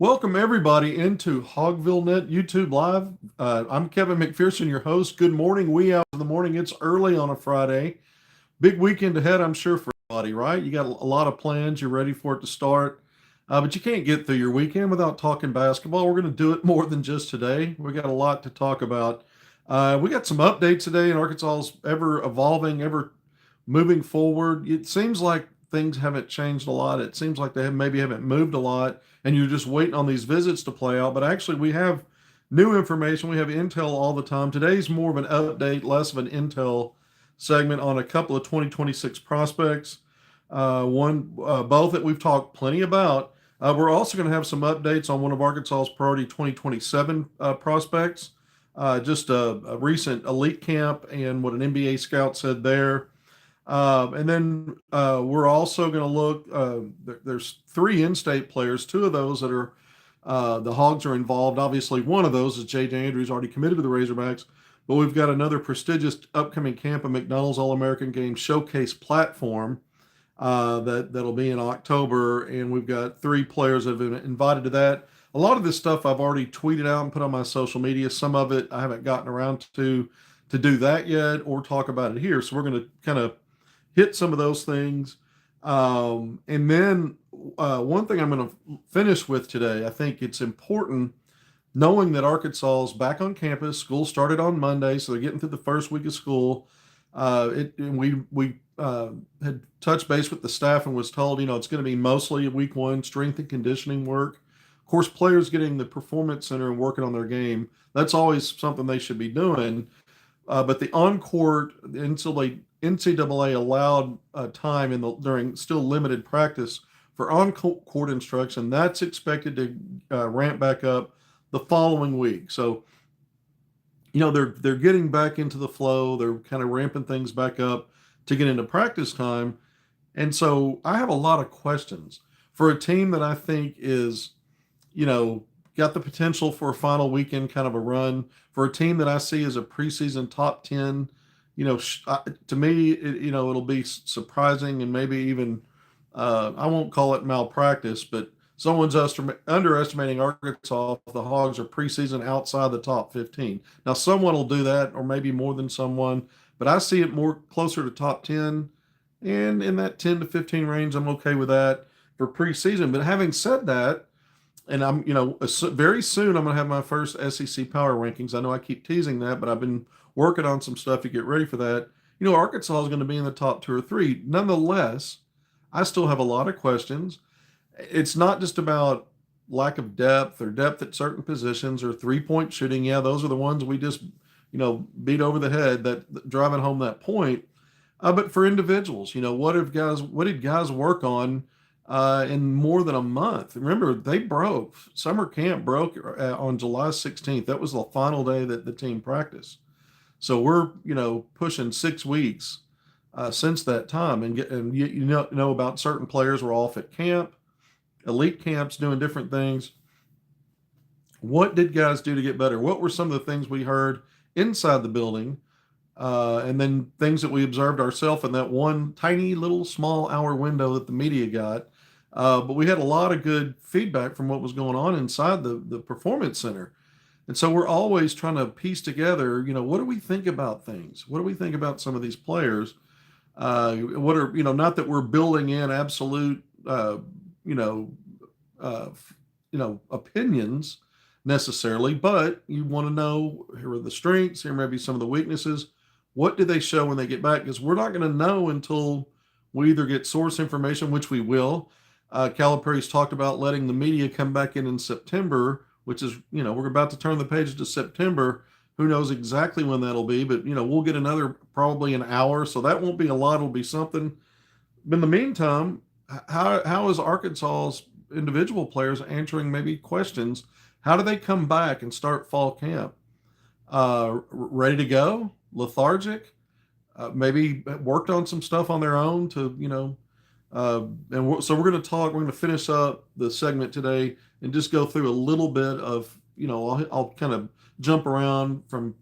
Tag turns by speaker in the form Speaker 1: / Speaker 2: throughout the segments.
Speaker 1: Welcome everybody into HogvilleNET YouTube Live. I'm Kevin McPherson, your host. Good morning, wee hours of the morning. It's early on a Friday. Big weekend ahead, I'm sure, for everybody, right? You got a lot of plans. You're ready for it to start. But you can't get through your weekend without talking basketball. We're going to do it more than just today. We got a lot to talk about. We got some updates today, and Arkansas's ever evolving, ever moving forward. It seems like things haven't changed a lot. It seems like they maybe haven't moved a lot, and you're just waiting on these visits to play out. But actually, we have new information. We have intel all the time. Today's more of an update, less of an intel segment on a couple of 2026 prospects. Both that we've talked plenty about. We're also going to have some updates on one of Arkansas's priority 2027 prospects. Just a recent elite camp and what an NBA scout said there. And then we're also going to look. There's three in-state players. Two of those that are the Hogs are involved. Obviously, one of those is J.J. Andrews, already committed to the Razorbacks. But we've got another prestigious upcoming camp, a McDonald's All-American Game Showcase platform that'll be in October, and we've got three players that have been invited to that. A lot of this stuff I've already tweeted out and put on my social media. Some of it I haven't gotten around to do that yet or talk about it here. So we're going to kind of hit some of those things. And then one thing I'm going to finish with today, I think it's important knowing that Arkansas is back on campus. School started on Monday, so they're getting through the first week of school. And we had touched base with the staff and was told, it's going to be mostly week one strength and conditioning work. Of course, players getting the performance center and working on their game, that's always something they should be doing. But the on-court, the NCAA allowed time during still limited practice for on-court instruction. That's expected to ramp back up the following week. So, they're getting back into the flow. They're kind of ramping things back up to get into practice time. And so I have a lot of questions for a team that I think is, got the potential for a final weekend kind of a run, for a team that I see as a preseason top 10. To me, it'll be surprising and maybe even, I won't call it malpractice, but someone's underestimating Arkansas if the Hogs are preseason outside the top 15. Now, someone will do that, or maybe more than someone, but I see it more closer to top 10. And in that 10 to 15 range, I'm okay with that for preseason. But having said that, and I'm, very soon I'm going to have my first SEC power rankings. I know I keep teasing that, but I've been working on some stuff to get ready for that. Arkansas is going to be in the top two or three. Nonetheless, I still have a lot of questions. It's not just about lack of depth or depth at certain positions or three-point shooting. Yeah, those are the ones we just, beat over the head that driving home that point. But for individuals, what did guys work on in more than a month? Remember, summer camp broke on July 16th. That was the final day that the team practiced. So we're, pushing 6 weeks since that time, and you know about certain players were off at camp, elite camps, doing different things. What did guys do to get better? What were some of the things we heard inside the building? And then things that we observed ourselves in that one tiny little small hour window that the media got. But we had a lot of good feedback from what was going on inside the performance center. And so we're always trying to piece together, what do we think about things? What do we think about some of these players? What are, not that we're building in absolute, opinions necessarily, but you want to know, here are the strengths, here may be some of the weaknesses. What do they show when they get back? Because we're not going to know until we either get source information, which we will. Calipari's talked about letting the media come back in September, which is, we're about to turn the page to September. Who knows exactly when that'll be, but, we'll get another probably an hour. So that won't be a lot. It'll be something. But in the meantime, how is Arkansas's individual players answering maybe questions? How do they come back and start fall camp? Ready to go? Lethargic? Maybe worked on some stuff on their own to, so we're going to finish up the segment today and just go through a little bit of, I'll kind of jump around from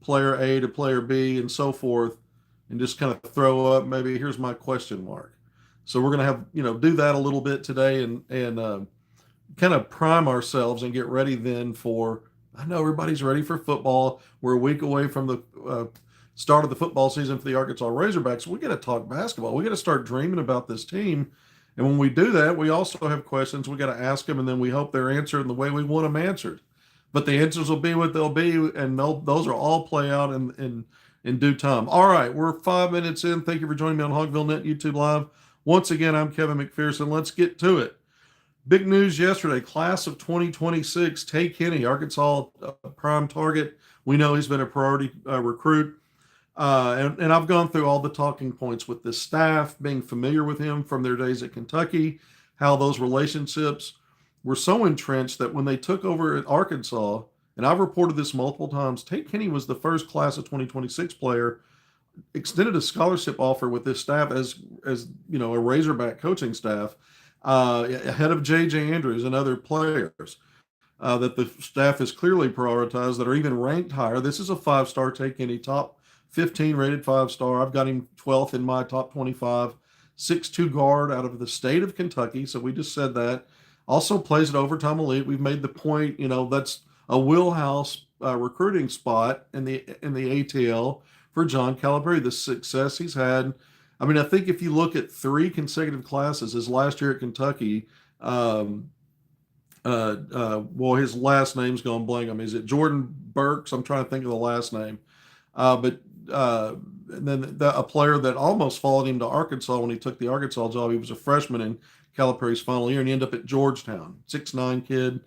Speaker 1: player A to player B and so forth, and just kind of throw up maybe here's my question mark. So we're going to have, do that a little bit today and kind of prime ourselves and get ready then for, I know everybody's ready for football. We're a week away from the start of the football season for the Arkansas Razorbacks. We got to talk basketball. We got to start dreaming about this team. And when we do that, we also have questions we got to ask them, and then we hope they're answered in the way we want them answered. But the answers will be what they'll be, and those are all play out in due time. All right, we're 5 minutes in. Thank you for joining me on HogvilleNET YouTube Live. Once again, I'm Kevin McPherson. Let's get to it. Big news yesterday, class of 2026, Tay Kenny, Arkansas prime target. We know he's been a priority recruit. And I've gone through all the talking points with this staff, being familiar with him from their days at Kentucky, how those relationships were so entrenched that when they took over at Arkansas, and I've reported this multiple times, Tay Kenny was the first class of 2026 player, extended a scholarship offer with this staff as a Razorback coaching staff, ahead of J.J. Andrews and other players. That the staff is clearly prioritized, that are even ranked higher. This is a 5-star Tay Kenny, top 15 rated 5-star. I've got him 12th in my top 25. 6'2" guard out of the state of Kentucky. So we just said that. Also plays at overtime elite. We've made the point, that's a wheelhouse recruiting spot in the ATL for John Calipari. The success he's had. I mean, I think if you look at 3 consecutive classes, his last year at Kentucky, well, his last name's gone blank. I mean, is it Jordan Burks? I'm trying to think of the last name. But and then a player that almost followed him to Arkansas when he took the Arkansas job. He was a freshman in Calipari's final year, and he ended up at Georgetown. 6'9" kid.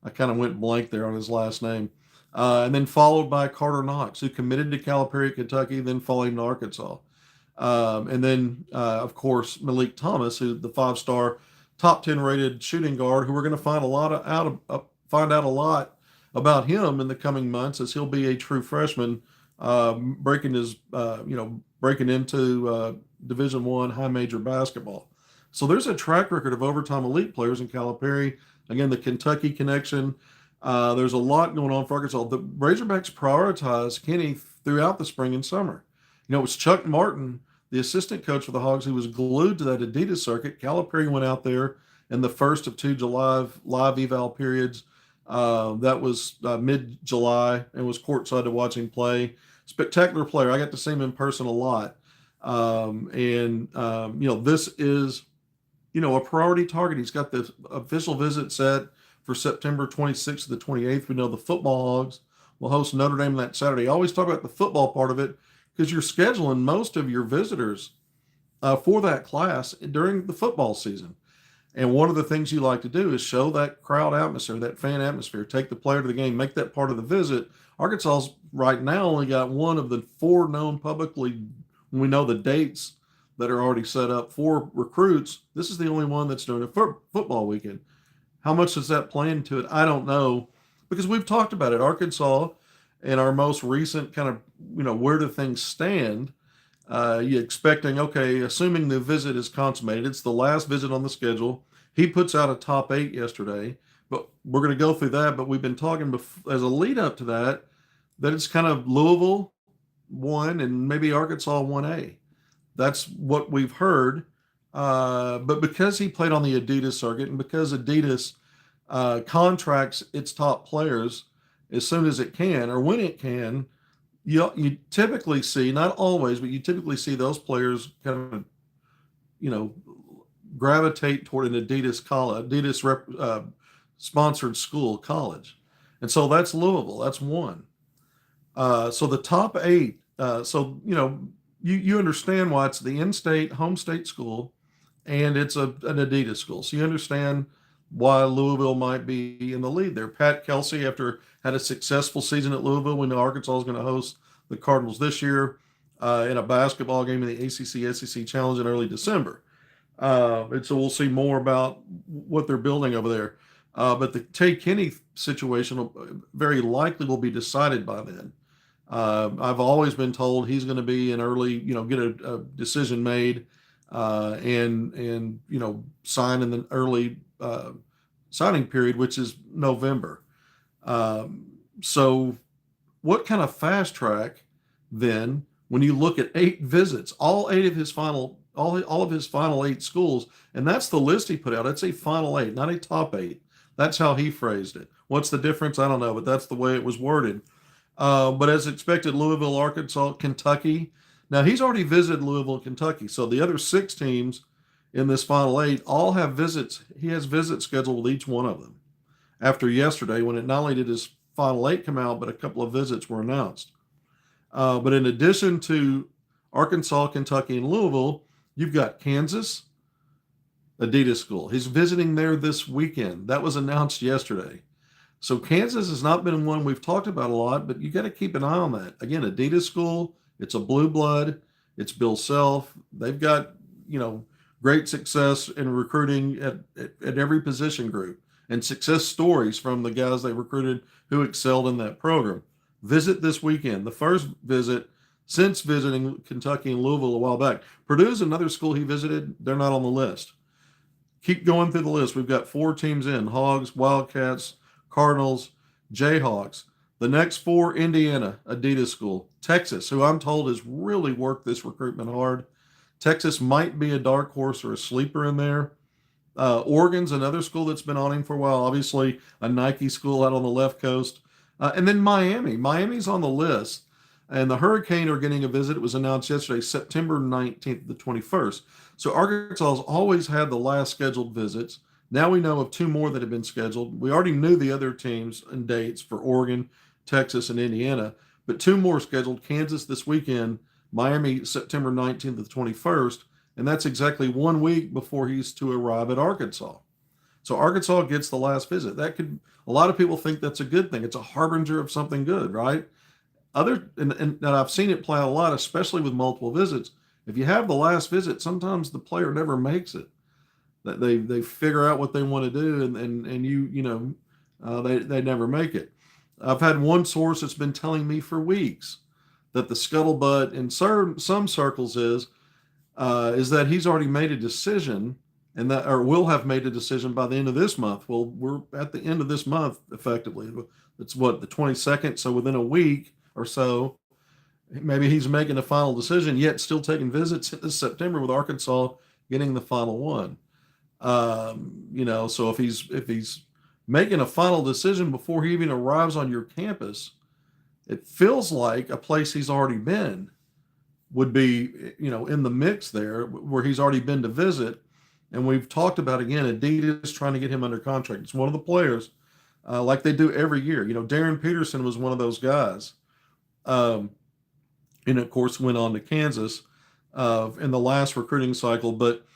Speaker 1: I kind of went blank there on his last name. And then followed by Carter Knox, who committed to Calipari at Kentucky, then followed him to Arkansas. And then, of course, Malik Thomas, who the 5-star, top 10 rated shooting guard, who we're going to find find out a lot about him in the coming months, as he'll be a true freshman, breaking into Division I high major basketball. So there's a track record of overtime elite players in Calipari. Again, the Kentucky connection. There's a lot going on for Arkansas. The Razorbacks prioritize Kenny throughout the spring and summer. It was Chuck Martin, the assistant coach for the Hogs, who was glued to that Adidas circuit. Calipari went out there in the first of 2 July live eval periods. That was mid-July, and was courtside to watch him play. Spectacular player. I got to see him in person a lot. This is, a priority target. He's got the official visit set for September 26th to the 28th. We know the football Hogs will host Notre Dame that Saturday. I always talk about the football part of it because you're scheduling most of your visitors for that class during the football season. And one of the things you like to do is show that crowd atmosphere, that fan atmosphere, take the player to the game, make that part of the visit. Arkansas's right now only got one of the 4 known publicly, we know the dates that are already set up for recruits. This is the only one that's doing a football weekend. How much does that play into it? I don't know, because we've talked about it. Arkansas, in our most recent kind of, where do things stand? You're expecting, okay, assuming the visit is consummated, it's the last visit on the schedule. He puts out a top 8 yesterday, but we're going to go through that. But we've been talking as a lead up to that it's kind of Louisville 1 and maybe Arkansas 1A. That's what we've heard. But because he played on the Adidas circuit, and because Adidas contracts its top players as soon as it can, or when it can, you typically see, not always, but you typically see those players kind of, gravitate toward an Adidas sponsored school, college. And so that's Louisville. That's 1. So the top 8, you understand why it's the in-state, home state school, and it's an Adidas school. So you understand why Louisville might be in the lead there. Pat Kelsey, after had a successful season at Louisville, we know Arkansas is going to host the Cardinals this year in a basketball game in the ACC-SEC Challenge in early December. And so we'll see more about what they're building over there. But the Tay Kenny situation very likely will be decided by then. I've always been told he's going to be an early, get a decision made and sign in the early signing period, which is November. So what kind of fast track then, when you look at 8 visits, all of his final 8 schools, and that's the list he put out. It's a final 8, not a top 8. That's how he phrased it. What's the difference? I don't know, but that's the way it was worded. But as expected, Louisville, Arkansas, Kentucky. Now he's already visited Louisville, Kentucky. So the other 6 teams in this Final 8 all have visits. He has visits scheduled with each one of them. After yesterday, when it not only did his Final 8 come out, but a couple of visits were announced. But in addition to Arkansas, Kentucky, and Louisville, you've got Kansas, Adidas School. He's visiting there this weekend. That was announced yesterday. So Kansas has not been one we've talked about a lot, but you got to keep an eye on that. Again, Adidas School, it's a blue blood. It's Bill Self. They've got, great success in recruiting at every position group and success stories from the guys they recruited who excelled in that program. Visit this weekend. The first visit since visiting Kentucky and Louisville a while back. Purdue's another school he visited. They're not on the list. Keep going through the list. We've got 4 teams in: Hogs, Wildcats, Cardinals, Jayhawks. The next 4, Indiana, Adidas School. Texas, who I'm told has really worked this recruitment hard. Texas might be a dark horse or a sleeper in there. Oregon's another school that's been on him for a while. Obviously, a Nike school out on the left coast. And then Miami. Miami's on the list. And the Hurricane are getting a visit. It was announced yesterday, September 19th to the 21st. So Arkansas has always had the last scheduled visits. Now we know of 2 more that have been scheduled. We already knew the other teams and dates for Oregon, Texas, and Indiana, but 2 more scheduled: Kansas this weekend, Miami September 19th to the 21st, and that's exactly 1 week before he's to arrive at Arkansas. So Arkansas gets the last visit. A lot of people think that's a good thing. It's a harbinger of something good, right? And I've seen it play a lot, especially with multiple visits. If you have the last visit, sometimes the player never makes it. That they figure out what they want to do, and they never make it. I've had one source that's been telling me for weeks that the scuttlebutt in some circles is that he's already made a decision, or will have made a decision by the end of this month. Well, we're at the end of this month, effectively. It's the 22nd, so within a week or so, maybe he's making a final decision, yet still taking visits this September, with Arkansas getting the final one. So if he's making a final decision before he even arrives on your campus, it feels like a place he's already been would be, in the mix there, where he's already been to visit. And we've talked about, again, Adidas trying to get him under contract. It's one of the players, like they do every year. Darren Peterson was one of those guys. And of course went on to Kansas in the last recruiting cycle. But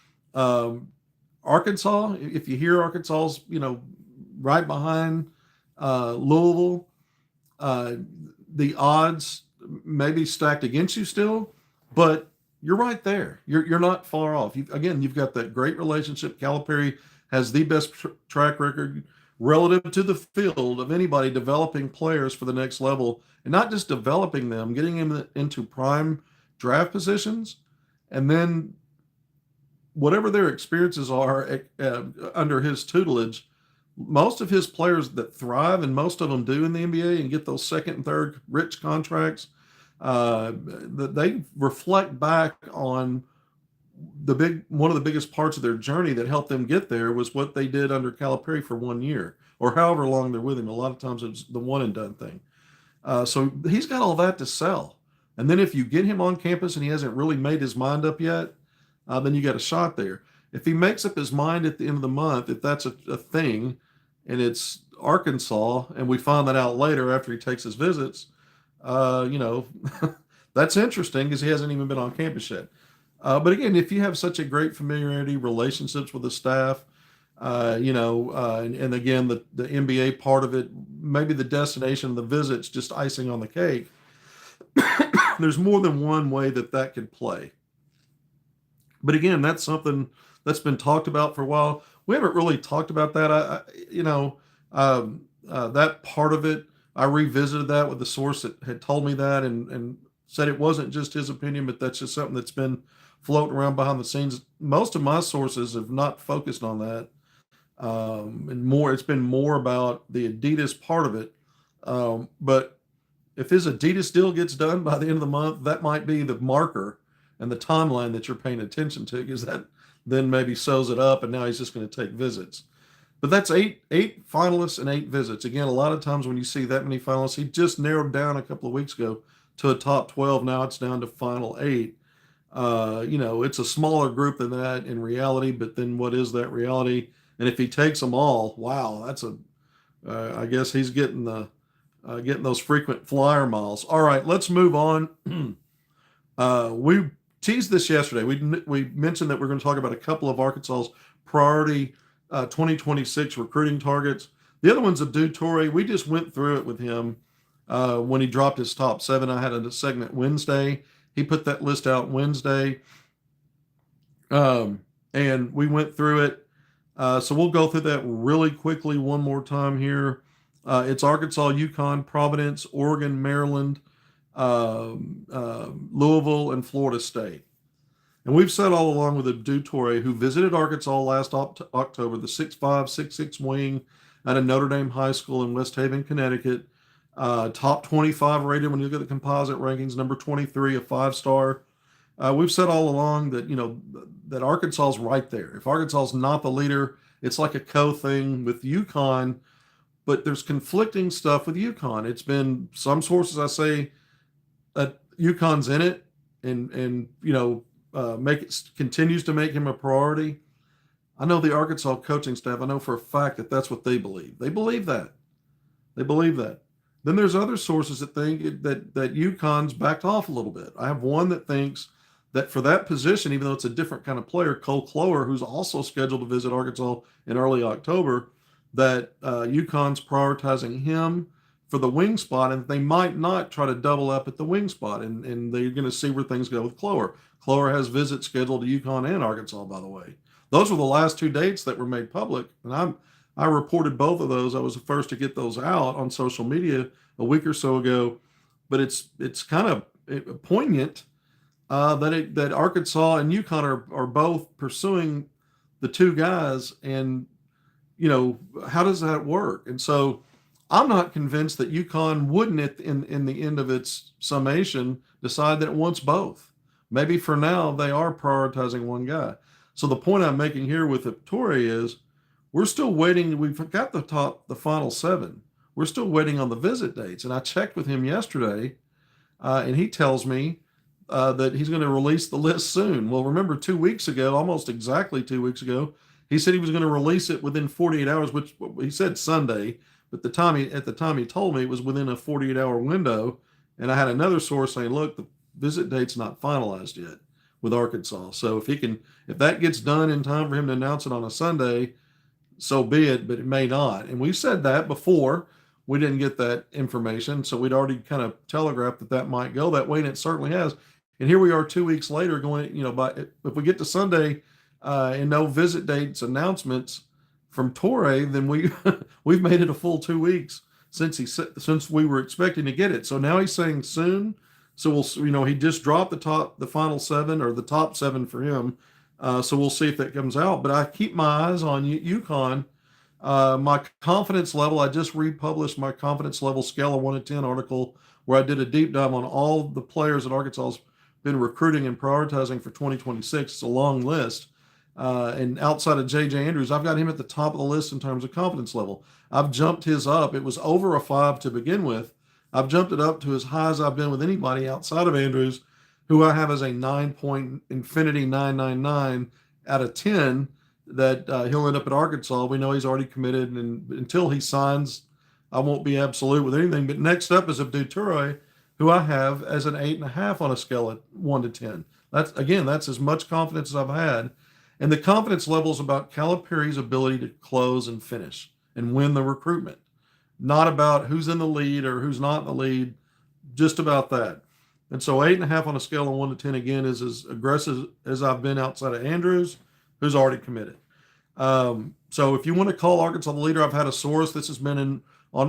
Speaker 1: Arkansas, if you hear Arkansas's, right behind Louisville, the odds may be stacked against you still, but you're right there. You're not far off. You've got that great relationship. Calipari has the best track record relative to the field of anybody developing players for the next level, and not just developing them, getting them into prime draft positions, and then whatever their experiences are under his tutelage. Most of his players that thrive, and most of them do in the NBA and get those second and third rich contracts, they reflect back on one of the biggest parts of their journey that helped them get there was what they did under Calipari for 1 year, or however long they're with him. A lot of times it's the one and done thing. So he's got all that to sell. And then if you get him on campus and he hasn't really made his mind up yet, then you got a shot there. If he makes up his mind at the end of the month, if that's a thing, and it's Arkansas, and we find that out later after he takes his visits, that's interesting because he hasn't even been on campus yet. But again, if you have such a great familiarity, relationships with the staff, and again, the NBA part of it, maybe the destination of the visit's just icing on the cake. There's more than one way that could play. But again, that's something that's been talked about for a while. We haven't really talked about that. That part of it, I revisited that with the source that had told me that, and said it wasn't just his opinion, but that's just something that's been floating around behind the scenes. Most of my sources have not focused on that. It's been more about the Adidas part of it. But if his Adidas deal gets done by the end of the month, that might be the marker and the timeline that you're paying attention to, because that then maybe sews it up, and now he's just going to take visits. But that's eight finalists and 8 visits. Again, a lot of times when you see that many finalists, he just narrowed down a couple of weeks ago to a top 12. Now it's down to final 8. It's a smaller group than that in reality, but then what is that reality? And if he takes them all, wow, I guess he's getting those frequent flyer miles. All right, let's move on. We teased this yesterday. We mentioned that we're going to talk about a couple of Arkansas's priority 2026 recruiting targets. The other one's Abdul Touray. We just went through it with him when he dropped his top 7. I had a segment Wednesday. He put that list out Wednesday, and we went through it. So we'll go through that really quickly one more time here. It's Arkansas, UConn, Providence, Oregon, Maryland, Louisville, and Florida State. And we've said all along with Abdul Touray, who visited Arkansas last October, the 6'5", 6'6" wing at a Notre Dame high school in West Haven, Connecticut. Top 25 rated when you look at the composite rankings, number 23, a 5-star. We've said all along that, that Arkansas is right there. If Arkansas is not the leader, it's like a co-thing with UConn, but there's conflicting stuff with UConn. It's been some sources I say that UConn's in it and continues to make him a priority. I know the Arkansas coaching staff, I know for a fact that that's what they believe. They believe that. Then there's other sources that think that UConn's backed off a little bit. I have one that thinks that for that position, even though it's a different kind of player, Cole Clower, who's also scheduled to visit Arkansas in early October, that UConn's prioritizing him for the wing spot, and they might not try to double up at the wing spot, and they're going to see where things go with Clower. Clower has visits scheduled to UConn and Arkansas, by the way. Those were the last 2 dates that were made public, and I reported both of those. I was the first to get those out on social media a week or so ago, but it's kind of poignant that Arkansas and UConn are both pursuing the 2 guys, and how does that work? And so I'm not convinced that UConn wouldn't in the end of its summation decide that it wants both. Maybe for now they are prioritizing one guy. So the point I'm making here with Touray is we're still waiting. We've got the final 7. We're still waiting on the visit dates. And I checked with him yesterday, and he tells me that he's going to release the list soon. Well, remember 2 weeks ago, almost exactly 2 weeks ago, he said he was going to release it within 48 hours, which he said Sunday, but at the time he told me it was within a 48-hour window. And I had another source saying, look, the visit date's not finalized yet with Arkansas. So if that gets done in time for him to announce it on a Sunday, so be it, but it may not. And we've said that before. We didn't get that information, so we'd already kind of telegraphed that might go that way, and it certainly has. And here we are 2 weeks later going, if we get to Sunday and no visit dates announcements from Touray, then we've made it a full 2 weeks since we were expecting to get it. So now he's saying soon. So he just dropped the final 7 or the top 7 for him. So we'll see if that comes out. But I keep my eyes on UConn. My confidence level, I just republished my confidence level scale of 1 to 10 article where I did a deep dive on all the players that Arkansas has been recruiting and prioritizing for 2026. It's a long list. And outside of J.J. Andrews, I've got him at the top of the list in terms of confidence level. I've jumped his up. It was over a 5 to begin with. I've jumped it up to as high as I've been with anybody outside of Andrews, who I have as a 9.999 out of 10 that he'll end up at Arkansas. We know he's already committed, and until he signs, I won't be absolute with anything. But next up is Abdul Touray, who I have as an 8.5 on a scale of 1 to 10. That's as much confidence as I've had. And the confidence level is about Calipari's ability to close and finish and win the recruitment. Not about who's in the lead or who's not in the lead, just about that. And so 8.5 on a scale of 1 to 10, again, is as aggressive as I've been outside of Andrews, who's already committed. So if you want to call Arkansas the leader, I've had a source. This has been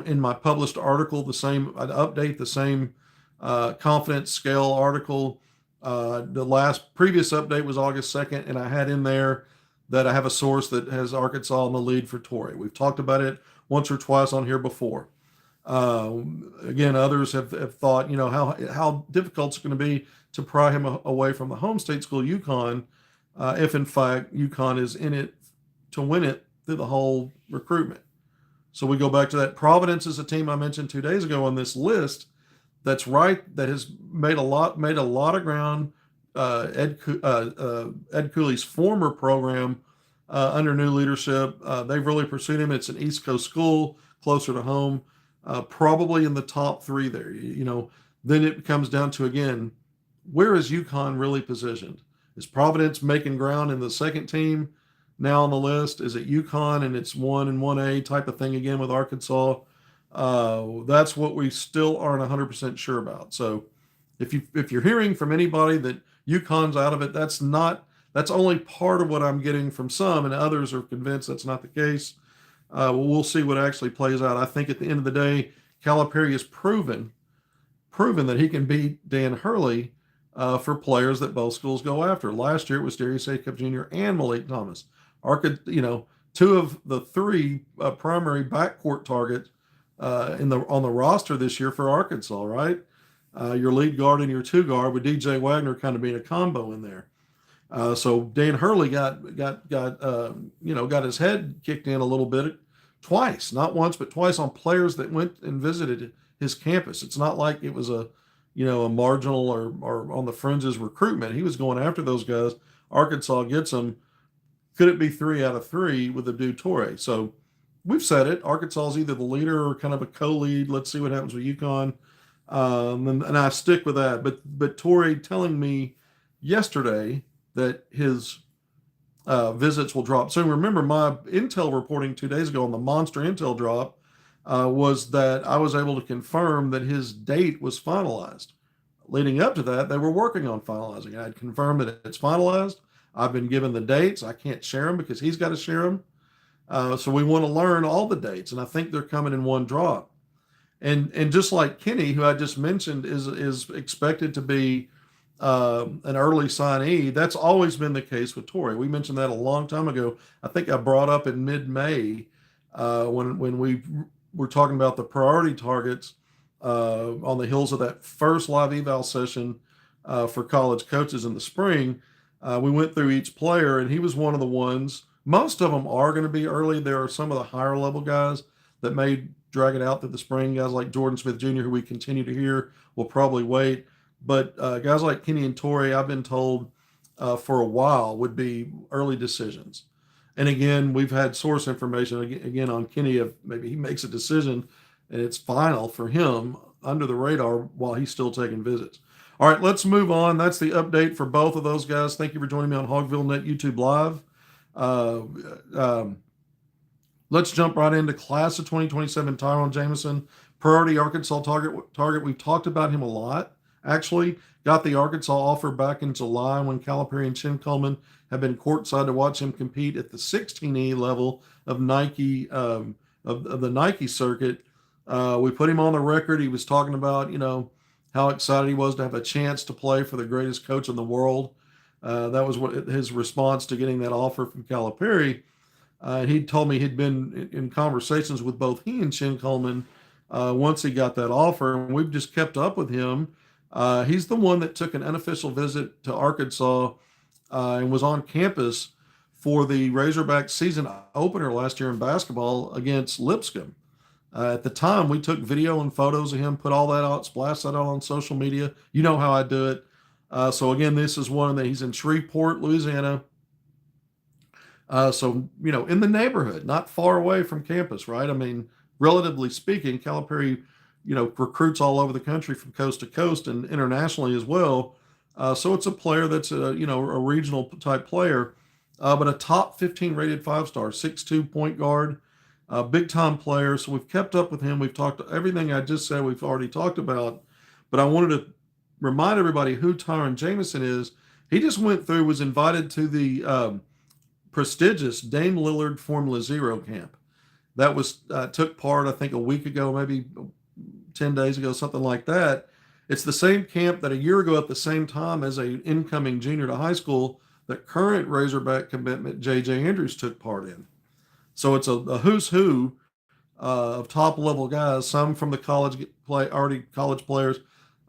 Speaker 1: in my published article, I'd update the same confidence scale article. The previous update was August 2nd, and I had in there that I have a source that has Arkansas in the lead for Touray. We've talked about it once or twice on here before. Again, others have thought, how difficult it's going to be to pry him away from the home state school, UConn, if in fact UConn is in it to win it through the whole recruitment. So we go back to that. Providence is a team I mentioned 2 days ago on this list that's right, that has made a lot of ground. Ed Cooley's former program under new leadership, they've really pursued him. It's an East Coast school, closer to home, probably in the top 3 there. Then it comes down to, again, where is UConn really positioned? Is Providence making ground in the second team now on the list? Is it UConn and it's 1 and 1A type of thing again with Arkansas? That's what we still aren't 100% sure about. So if you're hearing from anybody that UConn's out of it, that's only part of what I'm getting from some, and others are convinced that's not the case. We'll see what actually plays out. I think at the end of the day, Calipari has proven that he can beat Dan Hurley for players that both schools go after. Last year it was Darius Acup Jr. and Malik Thomas. Two of the 3 primary backcourt targets on the roster this year for Arkansas, right? Your lead guard and your 2 guard, with DJ Wagner kind of being a combo in there. So Dan Hurley got his head kicked in a little bit twice, not once, but twice, on players that went and visited his campus. It's not like it was a marginal or on the fringes recruitment. He was going after those guys. Arkansas gets them. Could it be 3 out of 3 with Abdul Touray? So we've said it. Arkansas is either the leader or kind of a co-lead. Let's see what happens with UConn. And I stick with that. But Touray telling me yesterday that his visits will drop soon. Remember, my intel reporting 2 days ago on the monster intel drop was that I was able to confirm that his date was finalized. Leading up to that, they were working on finalizing it. I'd confirmed that it's finalized. I've been given the dates. I can't share them because he's got to share them. So we want to learn all the dates, and I think they're coming in one drop. And just like Kinney, who I just mentioned, is expected to be an early signee. That's always been the case with Touray. We mentioned that a long time ago. I think I brought up in mid-May when we were talking about the priority targets on the heels of that first live eval session for college coaches in the spring. We went through each player, and he was one of the ones. Most of them are going to be early. There are some of the higher level guys that may drag it out through the spring. Guys like Jordan Smith Jr., who we continue to hear, will probably wait. But guys like Kinney and Toure, I've been told for a while, would be early decisions. And again, we've had source information again on Kinney if maybe he makes a decision and it's final for him under the radar while he's still taking visits. All right, let's move on. That's the update for both of those guys. Thank you for joining me on HogvilleNET YouTube Live. Let's jump right into class of 2027, Tyron Jamison, priority Arkansas target. We've talked about him a lot. Actually, got the Arkansas offer back in July when Calipari and Chin Coleman have been courtside to watch him compete at the 16E level of Nike of the Nike circuit. We put him on the record. He was talking about how excited he was to have a chance to play for the greatest coach in the world. That was what his response to getting that offer from Calipari. He told me he'd been in conversations with both he and Chin Coleman once he got that offer, and we've just kept up with him. He's the one that took an unofficial visit to Arkansas and was on campus for the Razorback season opener last year in basketball against Lipscomb. At the time, we took video and photos of him, put all that out, splashed that out on social media. You know how I do it. So again, this is one that he's in Shreveport, Louisiana. So, in the neighborhood, not far away from campus, right? I mean, relatively speaking, Calipari, recruits all over the country from coast to coast and internationally as well. So it's a player that's a regional type player, but a top 15 rated 5-star, 6'2" point guard, big time player. So we've kept up with him. We've talked everything I just said, we've already talked about, but I wanted to remind everybody who Tyron Jamison is. He just was invited to the prestigious Dame Lillard Formula Zero camp. That was took part, I think, a week ago, maybe 10 days ago, something like that. It's the same camp that a year ago at the same time as a incoming junior to high school that current Razorback commitment J.J. Andrews took part in. So it's a who's who of top level guys, some from the college players,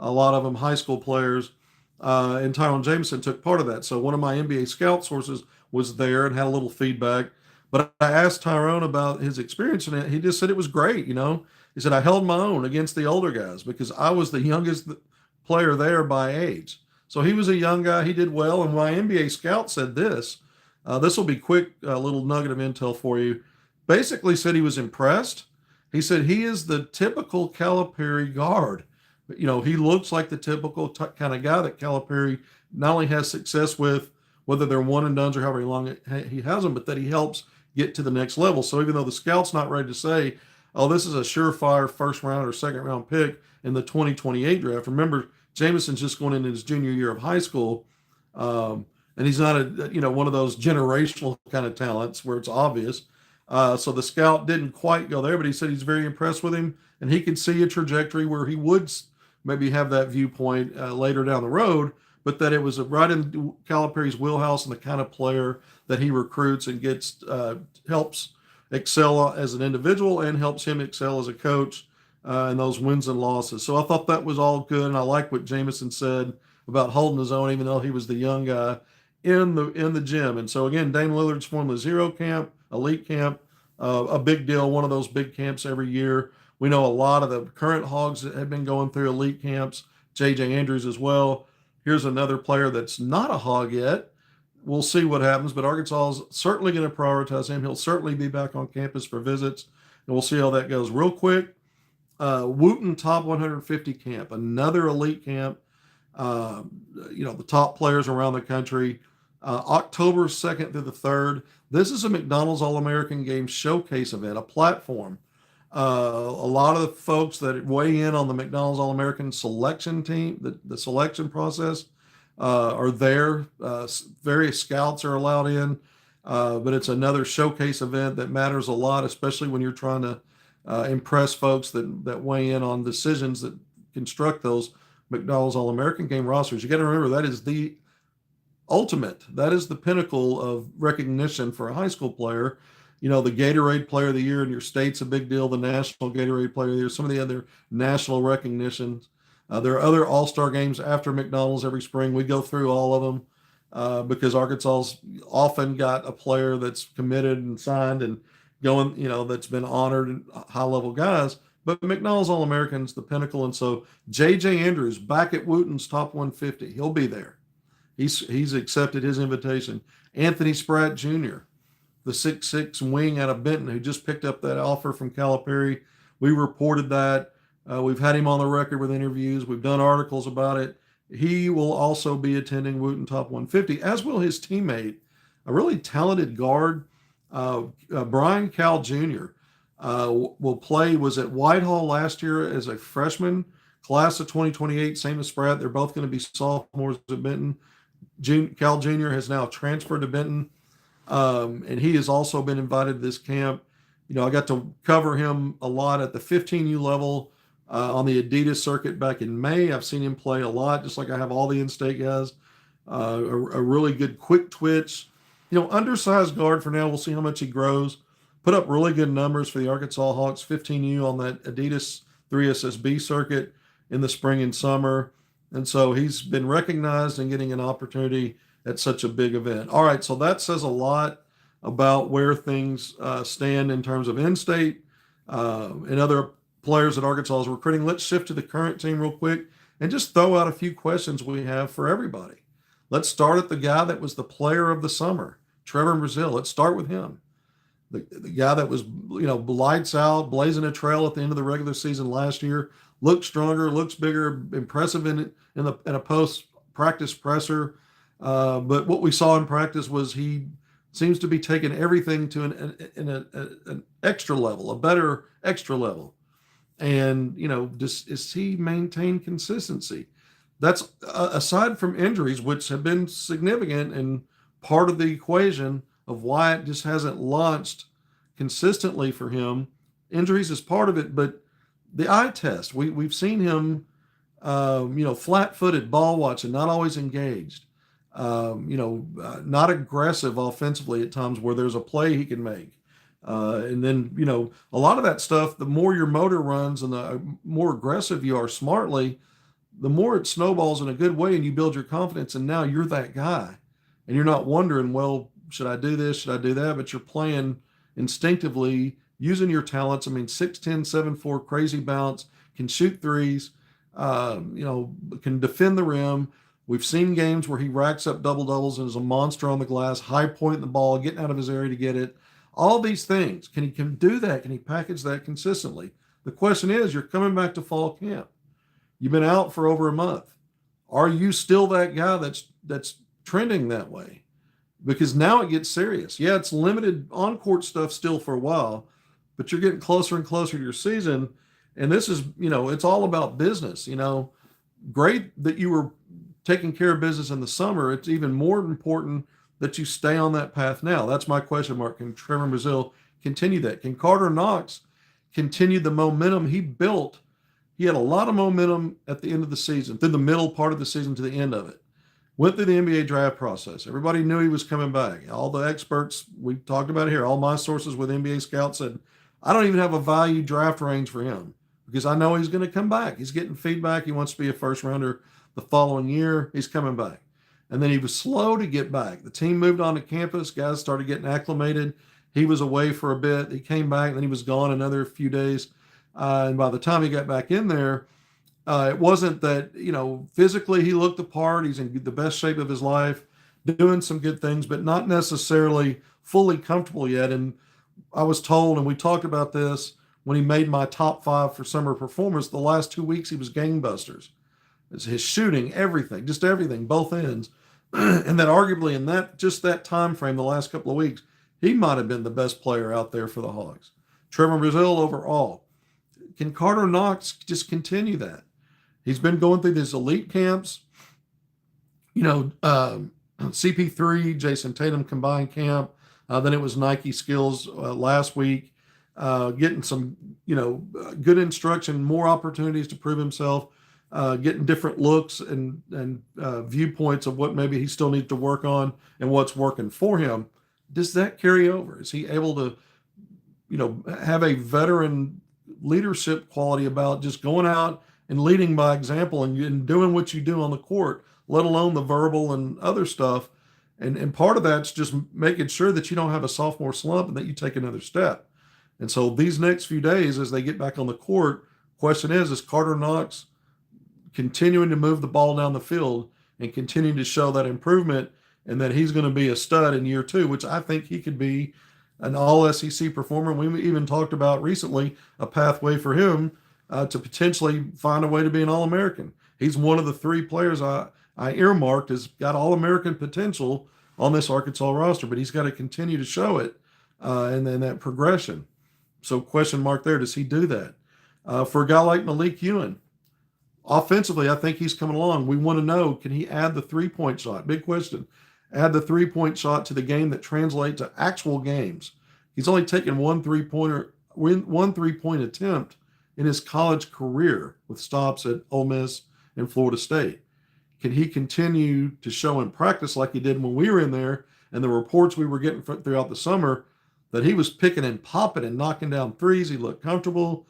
Speaker 1: a lot of them high school players, and Tyron Jamison took part of that. So one of my NBA scout sources was there and had a little feedback. But I asked Tyrone about his experience, and he just said it was great. He said I held my own against the older guys because I was the youngest player there by age. So he was a young guy. He did well. And my NBA scout said this. This will be quick, little nugget of intel for you. Basically said he was impressed. He said he is the typical Calipari guard. He looks like the typical kind of guy that Calipari not only has success with, whether they're one and dones or however long he has them, but that he helps get to the next level. So even though the scout's not ready to say, oh, this is a surefire first round or second round pick in the 2028 draft. Remember, Jamison's just going into his junior year of high school. And he's not one of those generational kind of talents where it's obvious. So the scout didn't quite go there, but he said he's very impressed with him, and he could see a trajectory where he would maybe have that viewpoint later down the road, but that it was right in Calipari's wheelhouse and the kind of player that he recruits and gets helps excel as an individual and helps him excel as a coach in those wins and losses. So I thought that was all good, and I like what Jamison said about holding his own, even though he was the young guy in the gym. And so again, Dame Lillard's Formula Zero camp, elite camp, a big deal, one of those big camps every year. We know a lot of the current Hogs that have been going through elite camps, JJ Andrews as well. Here's another player that's not a Hog yet. We'll see what happens, but Arkansas is certainly going to prioritize him. He'll certainly be back on campus for visits, and we'll see how that goes. Real quick, Wooten Top 150 camp, another elite camp. The top players around the country. October 2nd through the 3rd. This is a McDonald's All-American Games showcase event, a platform. A lot of the folks that weigh in on the McDonald's All-American selection team, the selection process, are there. Various scouts are allowed in, but it's another showcase event that matters a lot, especially when you're trying to impress folks that weigh in on decisions that construct those McDonald's All-American Game rosters. You got to remember that is the ultimate. That is the pinnacle of recognition for a high school player. The Gatorade Player of the Year in your state's a big deal. The National Gatorade Player of the Year, some of the other national recognitions. There are other all-star games after McDonald's every spring. We go through all of them because Arkansas's often got a player that's committed and signed and going, that's been honored, and high-level guys. But McDonald's All-American's the pinnacle. And so J.J. Andrews back at Wooten's Top 150. He'll be there. He's accepted his invitation. Anthony Spratt Jr., the 6'6" wing out of Benton, who just picked up that offer from Calipari. We reported that. We've had him on the record with interviews. We've done articles about it. He will also be attending Wooten Top 150, as will his teammate, a really talented guard, Brian Cal Jr., was at Whitehall last year as a freshman, class of 2028, same as Spratt. They're both going to be sophomores at Benton. Cal Jr. has now transferred to Benton, and he has also been invited to this camp. I got to cover him a lot at the 15U level on the Adidas circuit back in May. I've seen him play a lot, just like I have all the in-state guys. A really good quick twitch. Undersized guard for now. We'll see how much he grows. Put up really good numbers for the Arkansas Hawks 15U on that Adidas 3SSB circuit in the spring and summer. And so he's been recognized and getting an opportunity at such a big event. All right, so that says a lot about where things stand in terms of in-state and other players that Arkansas is recruiting. Let's shift to the current team real quick and just throw out a few questions we have for everybody. Let's start at the guy that was the player of the summer, Trevor Brazile. Let's start with him. The guy that was, lights out, blazing a trail at the end of the regular season last year, looks stronger, looks bigger, impressive in a post-practice presser. But what we saw in practice was he seems to be taking everything to an extra level, a better extra level. And, does he maintain consistency? That's aside from injuries, which have been significant and part of the equation of why it just hasn't launched consistently for him. Injuries is part of it, but the eye test, we've seen him, flat-footed, ball watching, not always engaged, not aggressive offensively at times where there's a play he can make. And then, a lot of that stuff, the more your motor runs and the more aggressive you are smartly, the more it snowballs in a good way and you build your confidence. And now you're that guy and you're not wondering, well, should I do this? Should I do that? But you're playing instinctively, using your talents. I mean, 6'10", 7'4", crazy bounce, can shoot threes, can defend the rim. We've seen games where he racks up double doubles and is a monster on the glass, high pointing the ball, getting out of his area to get it. All these things. Can he do that? Can he package that consistently? The question is, you're coming back to fall camp. You've been out for over a month. Are you still that guy that's trending that way? Because now it gets serious. Yeah, it's limited on-court stuff still for a while, but you're getting closer and closer to your season. And this is, it's all about business. Great that you were taking care of business in the summer. It's even more important that you stay on that path now. That's my question mark. Can Trevor Brazile continue that? Can Carter Knox continue the momentum he built? He had a lot of momentum at the end of the season, through the middle part of the season to the end of it. Went through the NBA draft process. Everybody knew he was coming back. All the experts we talked about here, all my sources with NBA scouts said, I don't even have a value draft range for him because I know he's going to come back. He's getting feedback. He wants to be a first rounder the following year. He's coming back. And then he was slow to get back. The team moved on to campus. Guys started getting acclimated. He was away for a bit. He came back, and then he was gone another few days. And by the time he got back in there, it wasn't that, physically he looked the part. He's in the best shape of his life, doing some good things, but not necessarily fully comfortable yet. And I was told, and we talked about this when he made my top 5 for summer performance, the last 2 weeks he was gangbusters. It's his shooting, everything, just everything, both ends. And that arguably in that time frame, the last couple of weeks, he might have been the best player out there for the Hogs. Trevor Brazile overall. Can Carter Knox just continue that? He's been going through these elite camps, CP3, Jason Tatum combined camp. Then it was Nike Skills last week, getting some, good instruction, more opportunities to prove himself, getting different looks and viewpoints of what maybe he still needs to work on and what's working for him. Does that carry over? Is he able to, have a veteran leadership quality about just going out and leading by example and doing what you do on the court, let alone the verbal and other stuff? And part of that's just making sure that you don't have a sophomore slump and that you take another step. And so these next few days, as they get back on the court, question is Carter Knox continuing to move the ball down the field and continuing to show that improvement, and that he's going to be a stud in year 2, which I think he could be an all SEC performer. We even talked about recently a pathway for him to potentially find a way to be an All-American. He's one of the 3 players I earmarked has got All-American potential on this Arkansas roster, but he's got to continue to show it and then that progression. So question mark there, does he do that? For a guy like Malik Ewing, offensively, I think he's coming along. We want to know, can he add the 3-point shot? Big question. Add the 3-point shot to the game that translates to actual games. He's only taken one three-point attempt in his college career with stops at Ole Miss and Florida State. Can he continue to show in practice like he did when we were in there, and the reports we were getting throughout the summer that he was picking and popping and knocking down threes? He looked comfortable.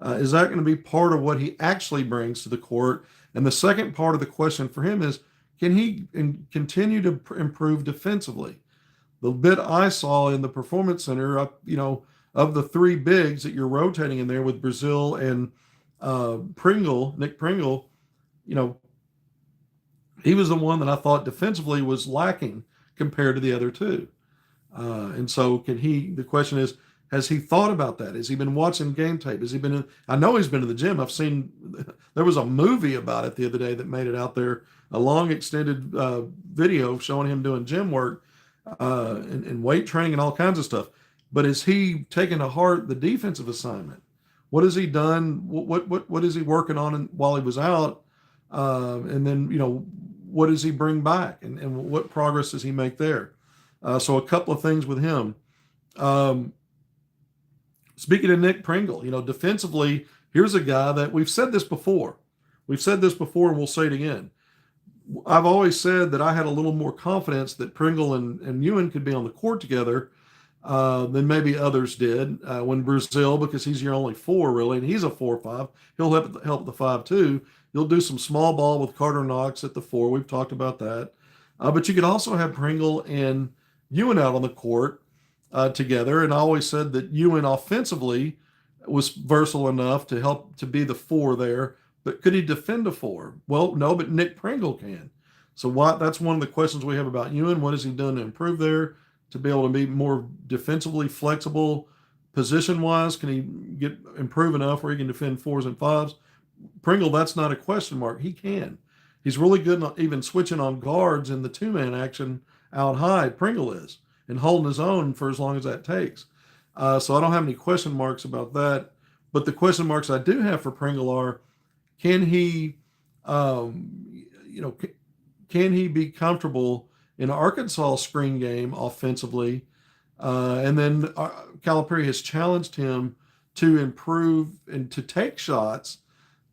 Speaker 1: Is that going to be part of what he actually brings to the court? And the second part of the question for him is, can he continue to improve defensively? The bit I saw in the Performance Center, of the 3 bigs that you're rotating in there with Brazile and Nick Pringle, he was the one that I thought defensively was lacking compared to the other 2. And so the question is, has he thought about that? Has he been watching game tape? Has he been I know he's been to the gym. I've seen, there was a movie about it the other day that made it out there, a long extended video showing him doing gym work and weight training and all kinds of stuff. But is he taking to heart the defensive assignment? What has he done? What is he working on while he was out? And then, what does he bring back? And what progress does he make there? So a couple of things with him. Speaking of Nick Pringle, defensively, here's a guy that we've said this before. And we'll say it again. I've always said that I had a little more confidence that Pringle and Ewing could be on the court together than maybe others did when Brazile, because he's your only 4 really, and he's a 4-5. He'll help the 5 too. You'll do some small ball with Carter Knox at the 4. We've talked about that. But you could also have Pringle and Ewan out on the court together, and I always said that Ewan offensively was versatile enough to help to be the four there. But could he defend a four? Well, no, but Nick Pringle can. So that's one of the questions we have about Ewan. What has he done to improve there to be able to be more defensively flexible, position wise? Can he improve enough where he can defend fours and fives? Pringle, that's not a question mark. He can. He's really good at even switching on guards in the two-man action out high. Pringle is, and holding his own for as long as that takes. So I don't have any question marks about that. But the question marks I do have for Pringle are, can he, can he be comfortable in an Arkansas screen game offensively? And then Calipari has challenged him to improve and to take shots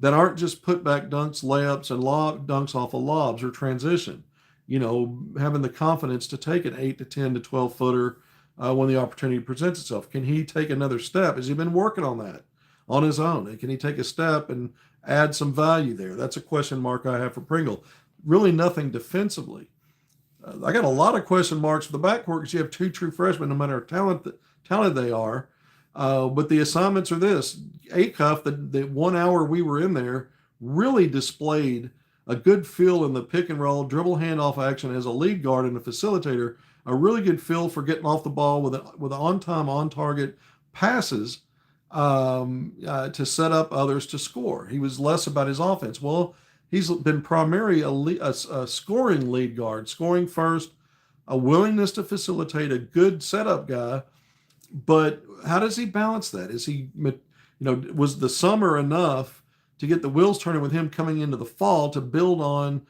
Speaker 1: that aren't just put back dunks, layups, and dunks off of lobs or transition. Having the confidence to take an 8 to 10 to 12 footer when the opportunity presents itself. Can he take another step? Has he been working on that on his own? And can he take a step and add some value there? That's a question mark I have for Pringle. Really nothing defensively. I got a lot of question marks for the backcourt because you have two true freshmen, no matter how talented they are. But the assignments are this. Acuff, the 1 hour we were in there, really displayed a good feel in the pick and roll, dribble handoff action as a lead guard and a facilitator, a really good feel for getting off the ball with on-time, on-target passes to set up others to score. He was less about his offense. Well, he's been primarily a scoring lead guard, scoring first, a willingness to facilitate, a good setup guy. But how does he balance that? Is he, was the summer enough to get the wheels turning with him coming into the fall to build on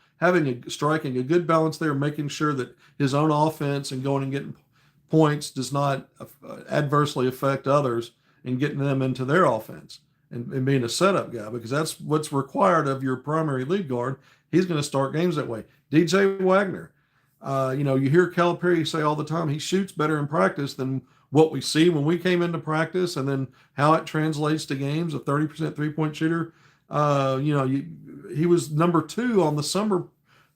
Speaker 1: striking a good balance there, making sure that his own offense and going and getting points does not adversely affect others and getting them into their offense and being a setup guy, because that's what's required of your primary lead guard. He's going to start games that way. DJ Wagner, you hear Calipari say all the time, he shoots better in practice than what we see when we came into practice, and then how it translates to games. A 30% three-point shooter. He was number 2 on the summer.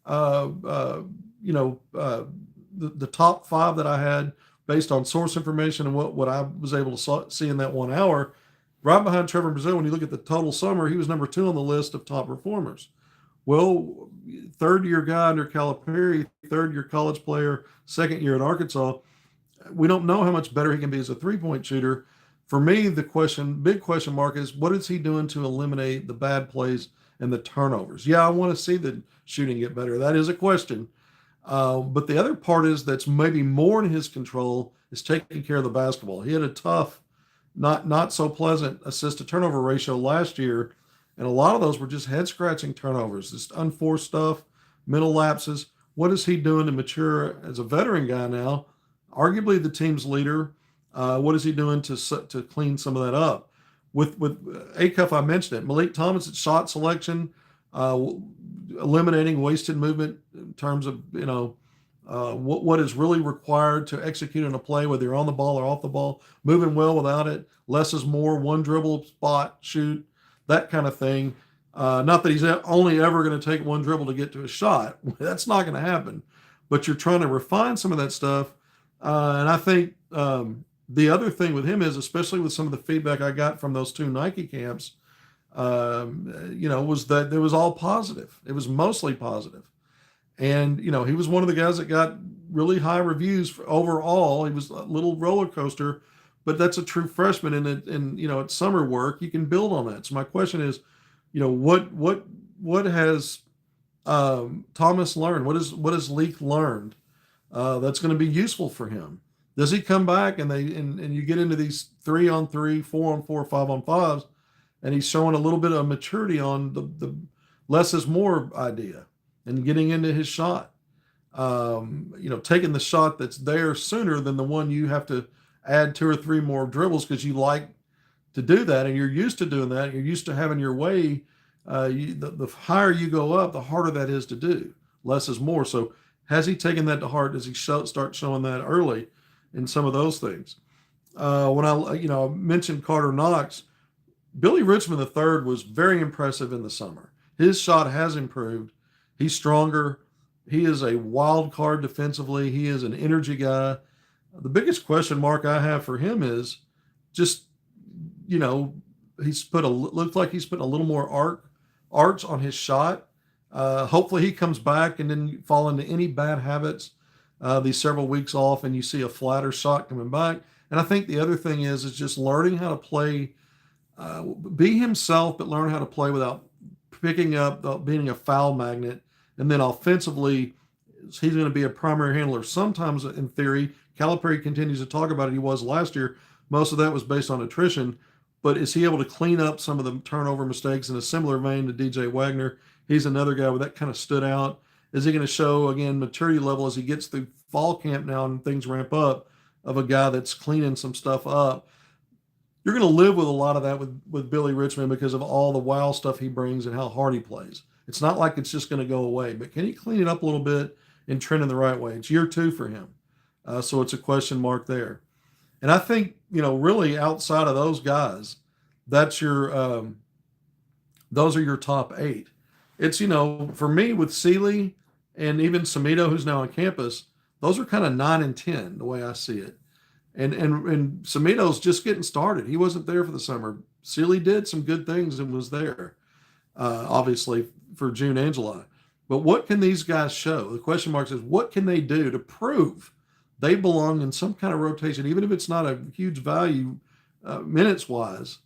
Speaker 1: The top 5 that I had based on source information and what I was able to see in that 1 hour, right behind Trevor Brazil. When you look at the total summer, he was number 2 on the list of top performers. Well, third-year guy under Calipari, third-year college player, second year at Arkansas. We don't know how much better he can be as a three-point shooter. For me, the big question mark is, what is he doing to eliminate the bad plays and the turnovers? Yeah, I want to see the shooting get better. That is a question. But the other part is that's maybe more in his control is taking care of the basketball. He had a tough, not so pleasant assist to turnover ratio last year, and a lot of those were just head-scratching turnovers, just unforced stuff, mental lapses. What is he doing to mature as a veteran guy now? Arguably the team's leader. What is he doing to clean some of that up? With Acuff, I mentioned it. Malik Thomas's shot selection, eliminating wasted movement in terms of what is really required to execute in a play, whether you're on the ball or off the ball, moving well without it. Less is more. One dribble, spot, shoot, that kind of thing. Not that he's only ever going to take one dribble to get to a shot. That's not going to happen. But you're trying to refine some of that stuff. And I think the other thing with him is, especially with some of the feedback I got from those 2 Nike camps, was that it was all positive. It was mostly positive. And, he was one of the guys that got really high reviews overall. He was a little roller coaster, but that's a true freshman. And it's summer work. You can build on that. So my question is, what has Thomas learned? What has Leak learned that's going to be useful for him? Does he come back and you get into these 3-on-3, 4-on-4, 5-on-5s, and he's showing a little bit of maturity on the less is more idea and getting into his shot, taking the shot that's there sooner than the one you have to add 2 or 3 more dribbles because you like to do that and you're used to doing that. You're used to having your way. The higher you go up, the harder that is to do. Less is more. So has he taken that to heart? Does he start showing that early in some of those things? When I mentioned Carter Knox, Billy Richmond III was very impressive in the summer. His shot has improved. He's stronger. He is a wild card defensively. He is an energy guy. The biggest question mark I have for him is just, you know, looks like he's putting a little more arts on his shot. Hopefully he comes back and didn't fall into any bad habits these several weeks off, and you see a flatter shot coming back. And I think the other thing is just learning how to play, be himself, but learn how to play without picking up, being a foul magnet. And then offensively, he's going to be a primary handler. Sometimes, in theory, Calipari continues to talk about it. He was last year. Most of that was based on attrition. But is he able to clean up some of the turnover mistakes in a similar vein to DJ Wagner? He's another guy where that kind of stood out. Is he going to show, again, maturity level as he gets through fall camp now and things ramp up, of a guy that's cleaning some stuff up? You're going to live with a lot of that with Billy Richmond because of all the wow stuff he brings and how hard he plays. It's not like it's just going to go away, but can he clean it up a little bit and trend in the right way? It's year 2 for him. So it's a question mark there. And I think, really outside of those guys, that's those are your top 8. It's, for me with Seeley and even Samito, who's now on campus, those are kind of 9 and 10, the way I see it. And Samito's just getting started. He wasn't there for the summer. Seeley did some good things and was there, obviously, for June and July. But what can these guys show? The question mark is, what can they do to prove they belong in some kind of rotation, even if it's not a huge value minutes-wise,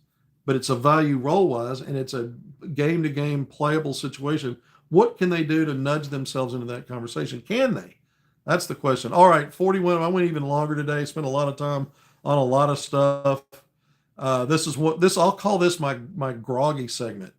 Speaker 1: but it's a value role-wise, and it's a game-to-game playable situation. What can they do to nudge themselves into that conversation? Can they? That's the question. All right, 41. I went even longer today. Spent a lot of time on a lot of stuff. I'll call this my groggy segment.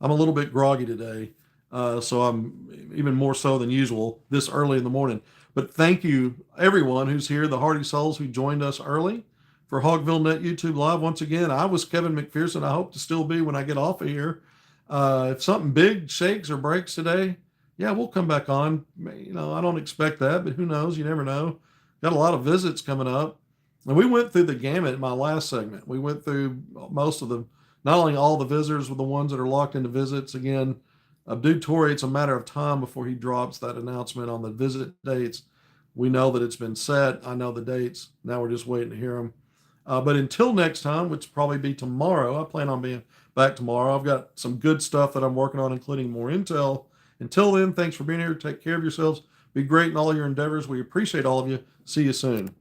Speaker 1: I'm a little bit groggy today, so I'm even more so than usual this early in the morning. But thank you, everyone who's here, the Hardy Souls who joined us early for HogvilleNET YouTube Live. Once again, I was Kevin McPherson. I hope to still be when I get off of here. If something big shakes or breaks today, yeah, we'll come back on. I don't expect that, but who knows? You never know. Got a lot of visits coming up. And we went through the gamut in my last segment. We went through most of them, not only all the visitors, with the ones that are locked into visits. Again, Abdul Touray, it's a matter of time before he drops that announcement on the visit dates. We know that it's been set. I know the dates. Now we're just waiting to hear them. But until next time, which will probably be tomorrow, I plan on being back tomorrow. I've got some good stuff that I'm working on, including more intel. Until then, thanks for being here. Take care of yourselves. Be great in all your endeavors. We appreciate all of you. See you soon.